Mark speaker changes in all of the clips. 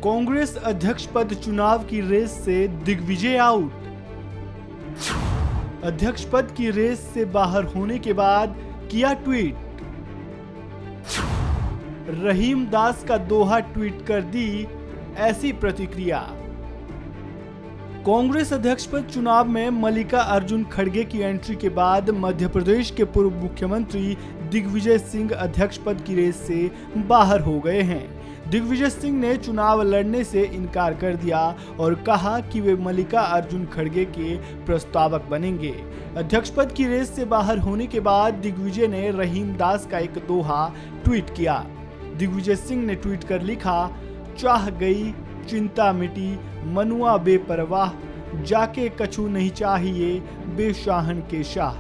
Speaker 1: कांग्रेस अध्यक्ष पद चुनाव की रेस से दिग्विजय आउट। अध्यक्ष पद की रेस से बाहर होने के बाद किया ट्वीट। रहीम दास का दोहा ट्वीट कर दी ऐसी प्रतिक्रिया। कांग्रेस अध्यक्ष पद चुनाव में मल्लिकार्जुन खड़गे की एंट्री के बाद मध्य प्रदेश के पूर्व मुख्यमंत्री दिग्विजय सिंह अध्यक्ष पद की रेस से बाहर हो गए हैं। दिग्विजय सिंह ने चुनाव लड़ने से इनकार कर दिया और कहा कि वे मल्लिकार्जुन खड़गे के प्रस्तावक बनेंगे। अध्यक्ष पद की रेस से बाहर होने के बाद दिग्विजय ने रहीम दास का एक दोहा ट्वीट किया। दिग्विजय सिंह ने ट्वीट कर लिखा, चाह गई चिंता मिटी मनुआ बेपरवाह, जाके कछु नहीं चाहिए बेशाहन के शाह।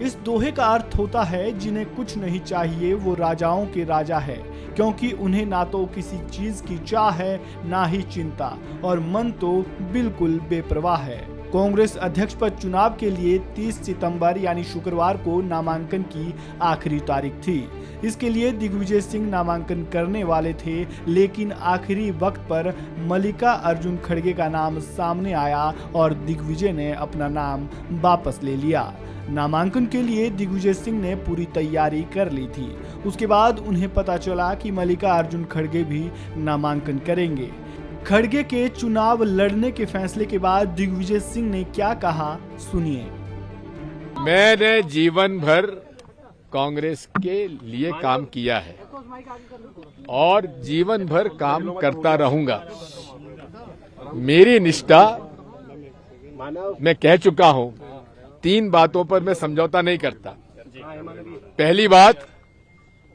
Speaker 1: इस दोहे का अर्थ होता है, जिन्हें कुछ नहीं चाहिए वो राजाओं के राजा है, क्योंकि उन्हें ना तो किसी चीज की चाह है ना ही चिंता, और मन तो बिल्कुल बेपरवाह है। कांग्रेस अध्यक्ष पद चुनाव के लिए 30 सितंबर यानी शुक्रवार को नामांकन की आखिरी तारीख थी। इसके लिए दिग्विजय सिंह नामांकन करने वाले थे, लेकिन आखिरी वक्त पर मल्लिकार्जुन खड़गे का नाम सामने आया और दिग्विजय ने अपना नाम वापस ले लिया। नामांकन के लिए दिग्विजय सिंह ने पूरी तैयारी कर ली थी। उसके बाद उन्हें पता चला कि मल्लिकार्जुन खड़गे भी नामांकन करेंगे। खड़गे के चुनाव लड़ने के फैसले के बाद दिग्विजय सिंह ने क्या कहा, सुनिए।
Speaker 2: मैंने जीवन भर कांग्रेस के लिए काम किया है और जीवन भर काम करता रहूंगा। मेरी निष्ठा, मैं कह चुका हूं, 3 बातों पर मैं समझौता नहीं करता। पहली बात,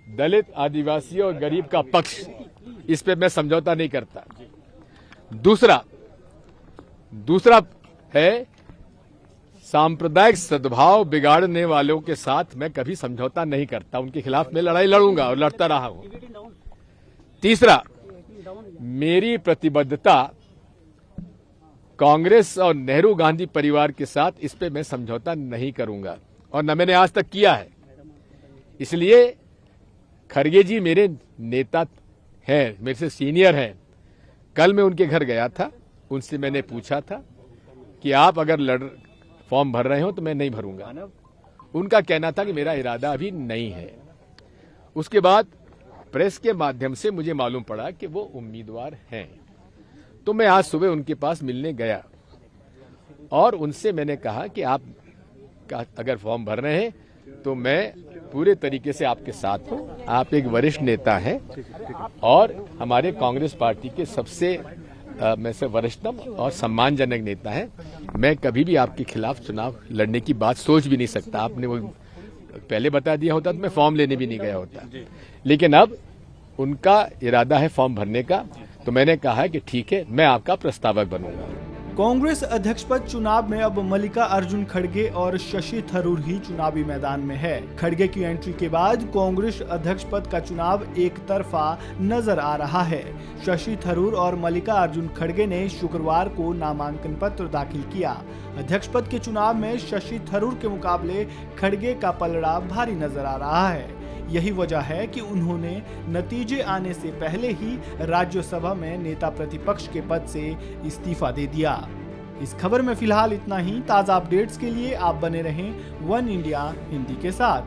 Speaker 2: दलित, आदिवासी और गरीब का पक्ष, इस पे मैं समझौता नहीं करता। दूसरा है सांप्रदायिक सद्भाव बिगाड़ने वालों के साथ मैं कभी समझौता नहीं करता। उनके खिलाफ मैं लड़ाई लड़ूंगा और लड़ता रहा हूं। तीसरा, मेरी प्रतिबद्धता कांग्रेस और नेहरू गांधी परिवार के साथ, इस पे मैं समझौता नहीं करूंगा और न मैंने आज तक किया है। इसलिए खड़गे जी मेरे नेता हैं, मेरे से सीनियर हैं। कल मैं उनके घर गया था, उनसे मैंने पूछा था कि आप अगर फॉर्म भर रहे हो तो मैं नहीं भरूंगा। उनका कहना था कि मेरा इरादा अभी नहीं है। उसके बाद प्रेस के माध्यम से मुझे मालूम पड़ा कि वो उम्मीदवार हैं, तो मैं आज सुबह उनके पास मिलने गया और उनसे मैंने कहा कि आप अगर फॉर्म भर रहे हैं तो मैं पूरे तरीके से आपके साथ हूं। आप एक वरिष्ठ नेता हैं और हमारे कांग्रेस पार्टी के सबसे में से वरिष्ठतम और सम्मानजनक नेता हैं। मैं कभी भी आपके खिलाफ चुनाव लड़ने की बात सोच भी नहीं सकता। आपने वो पहले बता दिया होता तो मैं फॉर्म लेने भी नहीं गया होता, लेकिन अब उनका इरादा है फॉर्म भरने का, तो मैंने कहा कि ठीक है, मैं आपका प्रस्तावक बनूंगा।
Speaker 1: कांग्रेस अध्यक्ष पद चुनाव में अब मल्लिकार्जुन खड़गे और शशि थरूर ही चुनावी मैदान में है। खड़गे की एंट्री के बाद कांग्रेस अध्यक्ष पद का चुनाव एक तरफा नजर आ रहा है। शशि थरूर और मल्लिकार्जुन खड़गे ने शुक्रवार को नामांकन पत्र दाखिल किया। अध्यक्ष पद के चुनाव में शशि थरूर के मुकाबले खड़गे का पलड़ा भारी नजर आ रहा है। यही वजह है कि उन्होंने नतीजे आने से पहले ही राज्यसभा में नेता प्रतिपक्ष के पद से इस्तीफा दे दिया। इस खबर में फिलहाल इतना ही। ताजा अपडेट्स के लिए आप बने रहें वन इंडिया हिंदी के साथ।